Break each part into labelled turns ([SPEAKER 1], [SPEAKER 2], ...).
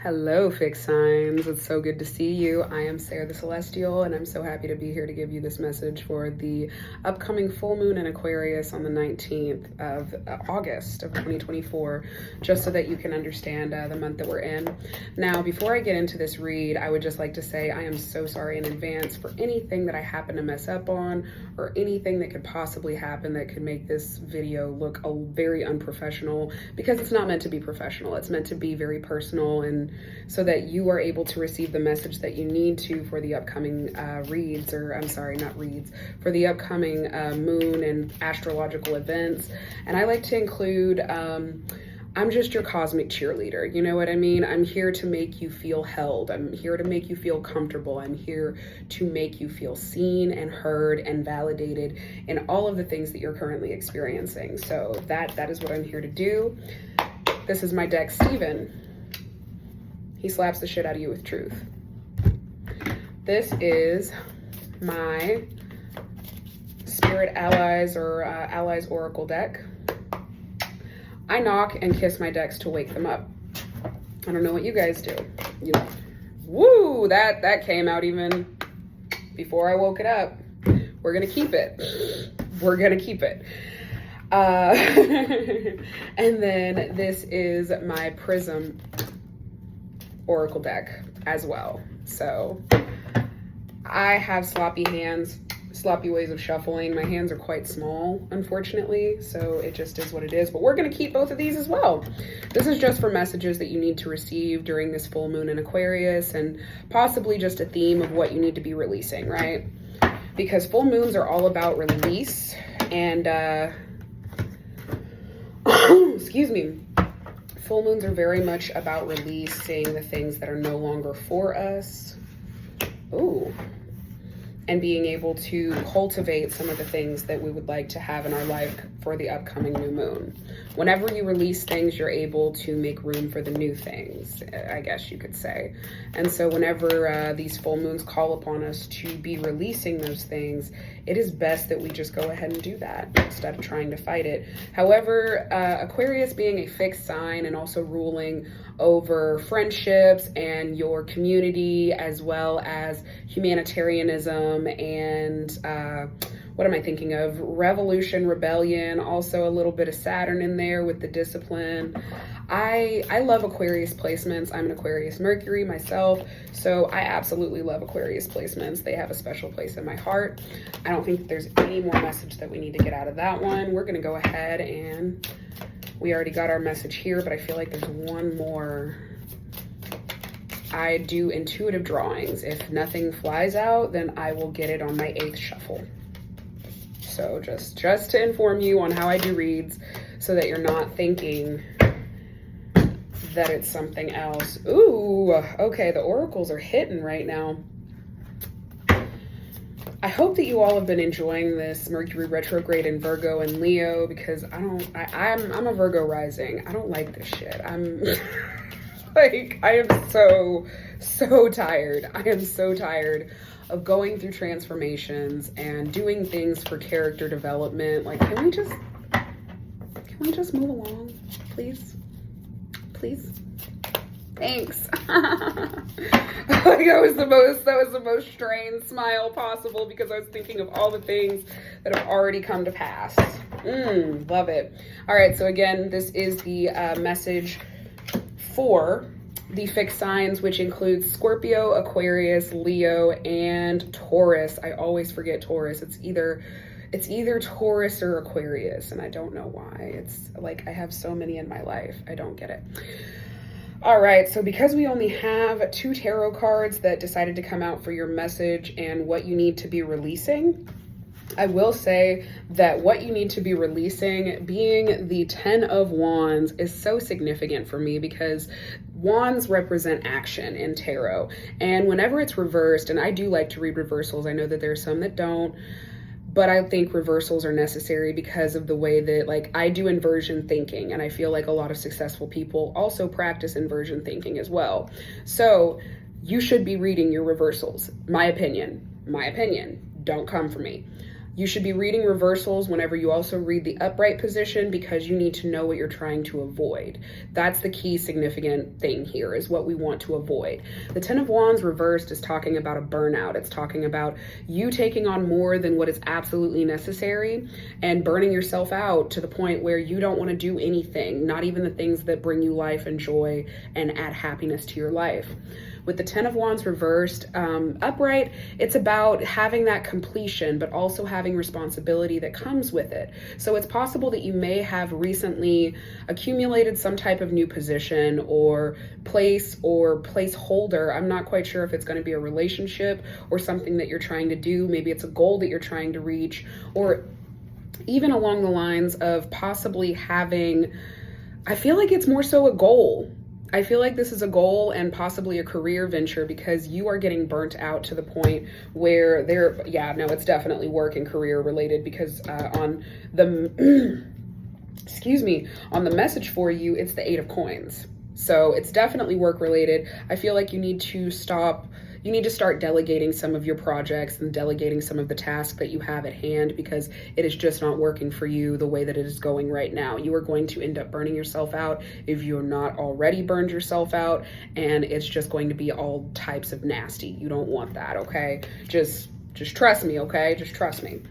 [SPEAKER 1] Hello, fixed signs. It's so good to see you. I am Sare the Celestial, and I'm so happy to be here to give you this message for the upcoming full moon in Aquarius on the 19th of August of 2024, just so that you can understand the month that we're in. Now, before I get into this read, I would just like to say I am so sorry in advance for anything that I happen to mess up on or anything that could possibly happen that could make this video look very unprofessional, because it's not meant to be professional. It's meant to be very personal, and so that you are able to receive the message that you need to for the upcoming reads, or I'm sorry, not reads, for the upcoming moon and astrological events. And I like to include, I'm just your cosmic cheerleader. You know what I mean? I'm here to make you feel held. I'm here to make you feel comfortable. I'm here to make you feel seen and heard and validated in all of the things that you're currently experiencing. So that is what I'm here to do. This is my deck, Steven. He slaps the shit out of you with truth. This is my Spirit Allies or Allies Oracle deck. I knock and kiss my decks to wake them up. I don't know what you guys do. You know, woo, that came out even before I woke it up. We're gonna keep it. We're gonna keep it. And then this is my Prism Oracle deck as well. So I have sloppy hands, sloppy ways of shuffling. My hands are quite small, unfortunately, so it just is what it is. But we're going to keep both of these as well. This is just for messages that you need to receive during this full moon in Aquarius, and possibly just a theme of what you need to be releasing, right? Because full moons are all about release and excuse me. Full moons are very much about releasing the things that are no longer for us. Ooh. And being able to cultivate some of the things that we would like to have in our life for the upcoming new moon. Whenever you release things, you're able to make room for the new things, I guess you could say. And so whenever these full moons call upon us to be releasing those things, it is best that we just go ahead and do that instead of trying to fight it. However, Aquarius being a fixed sign and also ruling over friendships and your community, as well as humanitarianism and what am I thinking of? Revolution, rebellion, also a little bit of Saturn in there with the discipline. I love Aquarius placements. I'm an Aquarius Mercury myself, so I absolutely love Aquarius placements. They have a special place in my heart. I don't think there's any more message that we need to get out of that one. We're gonna go ahead, and we already got our message here, but I feel like there's one more. I do intuitive drawings. If nothing flies out, then I will get it on my 8th shuffle. So just to inform you on how I do reads, so that you're not thinking that it's something else. Ooh, okay, the oracles are hitting right now. I hope that you all have been enjoying this Mercury retrograde in Virgo and Leo, because I'm a Virgo rising. I don't like this shit. I'm like, I am so tired. I am so tired of going through transformations and doing things for character development. Like, can we just move along, please? Please? Thanks. Like, that was the most strained smile possible, because I was thinking of all the things that have already come to pass. Love it. All right, so again, this is the message for the fixed signs, which includes Scorpio, Aquarius, Leo, and Taurus. I always forget Taurus. It's either Taurus or Aquarius, and I don't know why. It's like I have so many in my life. I don't get it. All right, so because we only have 2 tarot cards that decided to come out for your message and what you need to be releasing, I will say that what you need to be releasing, being the 10 of Wands, is so significant for me, because Wands represent action in tarot. And whenever it's reversed, and I do like to read reversals, I know that there are some that don't, but I think reversals are necessary because of the way that, like, I do inversion thinking, and I feel like a lot of successful people also practice inversion thinking as well. So you should be reading your reversals. My opinion. Don't come for me. You should be reading reversals whenever you also read the upright position, because you need to know what you're trying to avoid. That's the key significant thing here, is what we want to avoid. The Ten of Wands reversed is talking about a burnout. It's talking about you taking on more than what is absolutely necessary and burning yourself out to the point where you don't want to do anything, not even the things that bring you life and joy and add happiness to your life. With the Ten of Wands reversed, upright, it's about having that completion, but also having responsibility that comes with it. So it's possible that you may have recently accumulated some type of new position or placeholder. I'm not quite sure if it's going to be a relationship or something that you're trying to do. Maybe it's a goal that you're trying to reach, or even along the lines of possibly having, I feel like it's more so a goal. I feel like this is a goal and possibly a career venture, because you are getting burnt out to the point where it's definitely work and career related, because on the, on the message for you, it's the Eight of Coins. So it's definitely work related. I feel like you need to start delegating some of your projects and delegating some of the tasks that you have at hand, because it is just not working for you the way that it is going right now. You are going to end up burning yourself out if you're not already burned yourself out, and it's just going to be all types of nasty. You don't want that, okay? Just trust me, okay? Just trust me.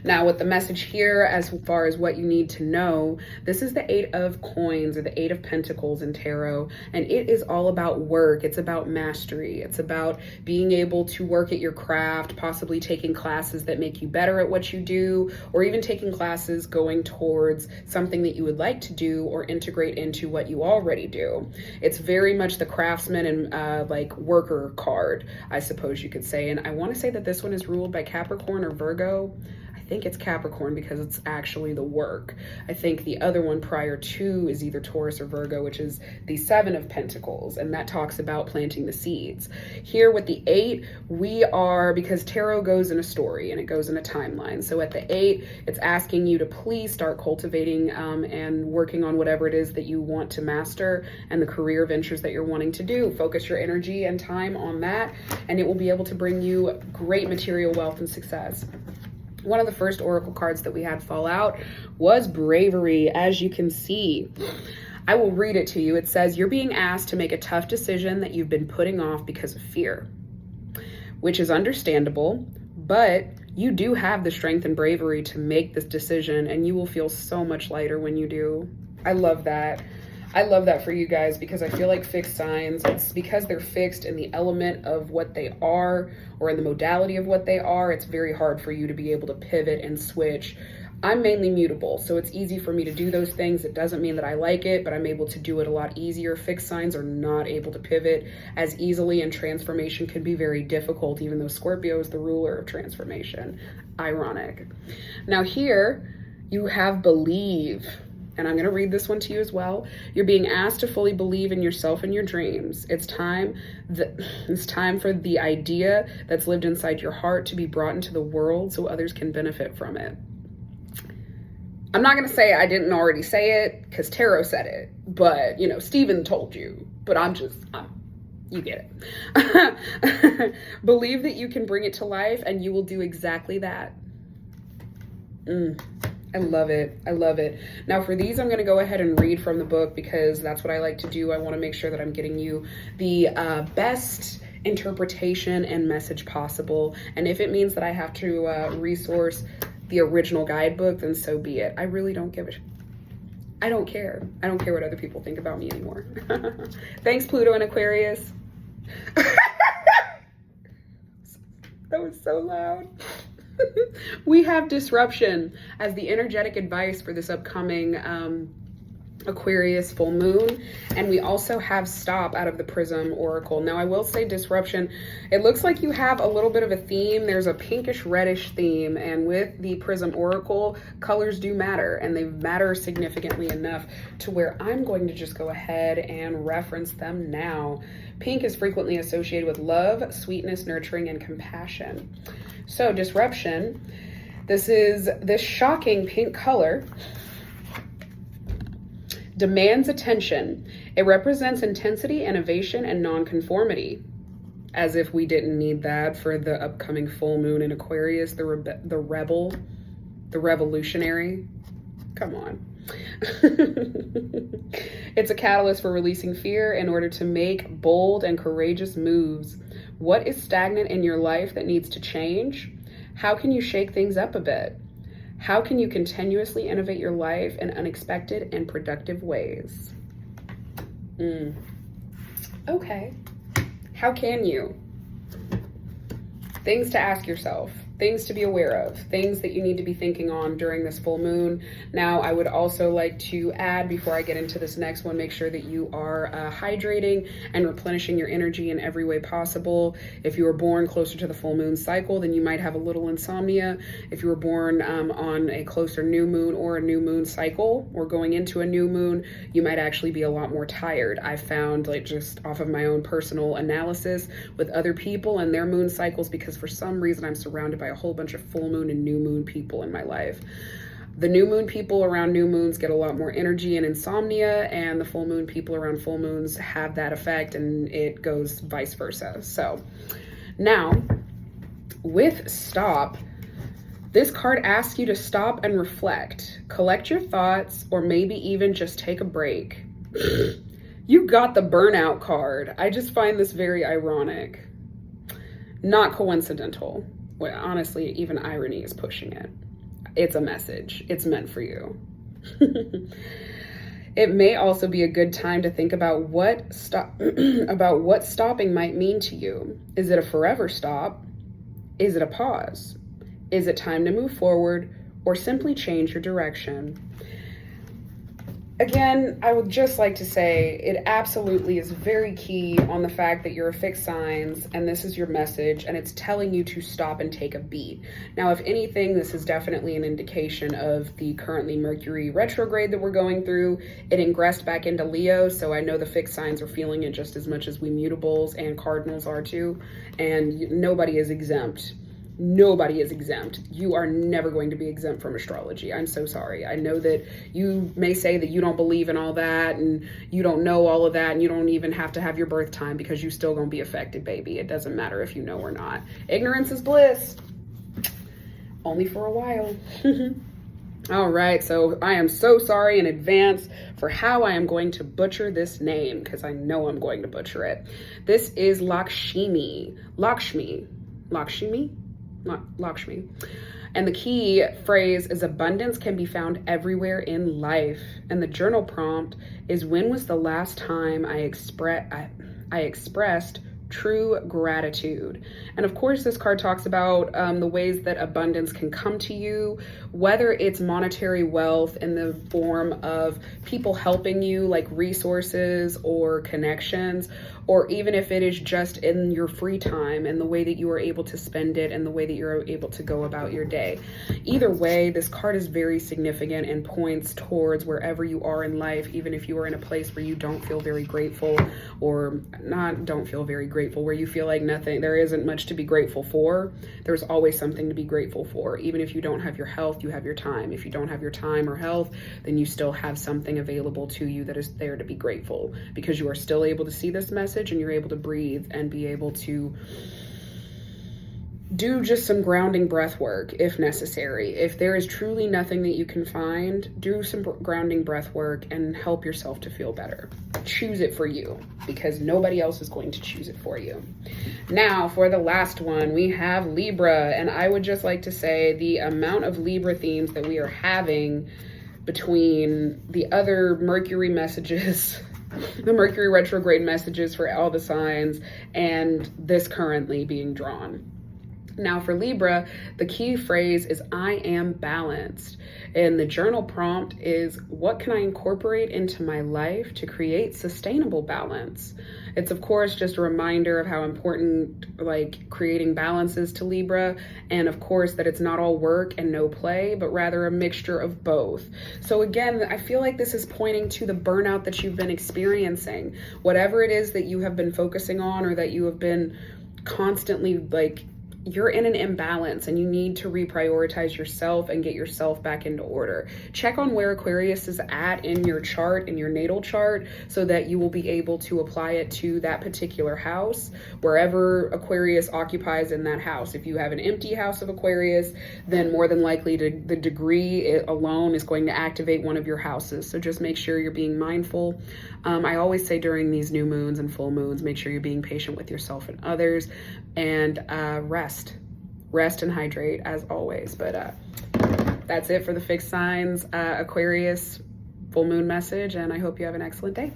[SPEAKER 1] Now, with the message here, as far as what you need to know, this is the Eight of Coins, or the Eight of Pentacles in tarot, and it is all about work. It's about mastery. It's about being able to work at your craft, possibly taking classes that make you better at what you do, or even taking classes going towards something that you would like to do or integrate into what you already do. It's very much the craftsman and like worker card, I suppose you could say. And I want to say that this one is ruled by Capricorn or Virgo. I think it's Capricorn because it's actually the work. I think the other one prior to is either Taurus or Virgo, which is the Seven of Pentacles, and that talks about planting the seeds. Here with the Eight, because tarot goes in a story and it goes in a timeline. So at the Eight, it's asking you to please start cultivating and working on whatever it is that you want to master and the career ventures that you're wanting to do. Focus your energy and time on that, and it will be able to bring you great material wealth and success. One of the first oracle cards that we had fall out was bravery, as you can see. I will read it to you. It says, you're being asked to make a tough decision that you've been putting off because of fear, which is understandable, but you do have the strength and bravery to make this decision, and you will feel so much lighter when you do. I love that. I love that for you guys, because I feel like fixed signs, it's because they're fixed in the element of what they are or in the modality of what they are. It's very hard for you to be able to pivot and switch. I'm mainly mutable, so it's easy for me to do those things. It doesn't mean that I like it, but I'm able to do it a lot easier. Fixed signs are not able to pivot as easily, and transformation can be very difficult, even though Scorpio is the ruler of transformation. Ironic. Now here you have believe. And I'm going to read this one to you as well. You're being asked to fully believe in yourself and your dreams. It's time for the idea that's lived inside your heart to be brought into the world so others can benefit from it. I'm not going to say I didn't already say it, because tarot said it, but Stephen told you, but you get it. Believe that you can bring it to life, and you will do exactly that. I love it. I love it. Now for these, I'm going to go ahead and read from the book, because that's what I like to do. I want to make sure that I'm getting you the best interpretation and message possible. And if it means that I have to resource the original guidebook, then so be it. I really don't give a I don't care. I don't care what other people think about me anymore. Thanks, Pluto and Aquarius. That was so loud. We have disruption as the energetic advice for this upcoming Aquarius full moon, and we also have stop out of the Prism Oracle. Now I will say disruption, it looks like you have a little bit of a theme. There's a pinkish reddish theme, and with the Prism Oracle, colors do matter, and they matter significantly enough to where I'm going to just go ahead and reference them now. Pink is frequently associated with love, sweetness, nurturing, and compassion. So disruption, this shocking pink color demands attention. It represents intensity, innovation, and nonconformity. As if we didn't need that for the upcoming full moon in Aquarius, the rebel, the revolutionary. Come on. It's a catalyst for releasing fear in order to make bold and courageous moves. What is stagnant in your life that needs to change? How can you shake things up a bit? How can you continuously innovate your life in unexpected and productive ways? Okay. How can you? Things to ask yourself, things to be aware of, things that you need to be thinking on during this full moon. Now, I would also like to add, before I get into this next one, make sure that you are hydrating and replenishing your energy in every way possible. If you were born closer to the full moon cycle, then you might have a little insomnia. If you were born on a closer new moon or a new moon cycle, or going into a new moon, you might actually be a lot more tired. I found, like, just off of my own personal analysis with other people and their moon cycles, because for some reason I'm surrounded by a whole bunch of full moon and new moon people in my life. The new moon people around new moons get a lot more energy and insomnia, and the full moon people around full moons have that effect, and it goes vice versa. So now with stop, this card asks you to stop and reflect, collect your thoughts, or maybe even just take a break. You got the burnout card. I just find this very ironic. Not coincidental. Well, honestly, even irony is pushing it. It's a message. It's meant for you. It may also be a good time to think about what stopping might mean to you. Is it a forever stop? Is it a pause? Is it time to move forward, or simply change your direction? Again, I would just like to say it absolutely is very key on the fact that you're a fixed signs and this is your message, and it's telling you to stop and take a beat. Now, if anything, this is definitely an indication of the currently Mercury retrograde that we're going through. It ingressed back into Leo, so I know the fixed signs are feeling it just as much as we mutables and cardinals are too, and nobody is exempt. Nobody is exempt. You are never going to be exempt from astrology. I'm so sorry. I know that you may say that you don't believe in all that and you don't know all of that and you don't even have to have your birth time, because you still gonna be affected, baby. It doesn't matter if you know or not. Ignorance is bliss. Only for a while. All right, so I am so sorry in advance for how I am going to butcher this name, because I know I'm going to butcher it. This is Lakshmi. And the key phrase is abundance can be found everywhere in life. And the journal prompt is, when was the last time I expressed true gratitude? And of course, this card talks about the ways that abundance can come to you, whether it's monetary wealth in the form of people helping you, like resources or connections, or even if it is just in your free time and the way that you are able to spend it and the way that you're able to go about your day. Either way, this card is very significant and points towards wherever you are in life, even if you are in a place where you don't feel very grateful, or don't feel very grateful, where you feel like there isn't much to be grateful for. There's always something to be grateful for. Even if you don't have your health, you have your time. If you don't have your time or health, then you still have something available to you that is there to be grateful, because you are still able to see this message and you're able to breathe and be able to do just some grounding breath work if necessary. If there is truly nothing that you can find, do some grounding breath work and help yourself to feel better. Choose it for you, because nobody else is going to choose it for you. Now, for the last one, we have Libra. And I would just like to say the amount of Libra themes that we are having between the other Mercury messages, the Mercury retrograde messages for all the signs, and this currently being drawn. Now for Libra, the key phrase is I am balanced. And the journal prompt is, what can I incorporate into my life to create sustainable balance? It's of course just a reminder of how important creating balance is to Libra. And of course that it's not all work and no play, but rather a mixture of both. So again, I feel like this is pointing to the burnout that you've been experiencing. Whatever it is that you have been focusing on, or that you have been constantly you're in an imbalance and you need to reprioritize yourself and get yourself back into order. Check on where Aquarius is at in your chart, in your natal chart, so that you will be able to apply it to that particular house, wherever Aquarius occupies in that house. If you have an empty house of Aquarius, then more than likely the degree alone is going to activate one of your houses. So just make sure you're being mindful. I always say during these new moons and full moons, make sure you're being patient with yourself and others, and rest and hydrate as always. But that's it for the fixed signs Aquarius full moon message, and I hope you have an excellent day.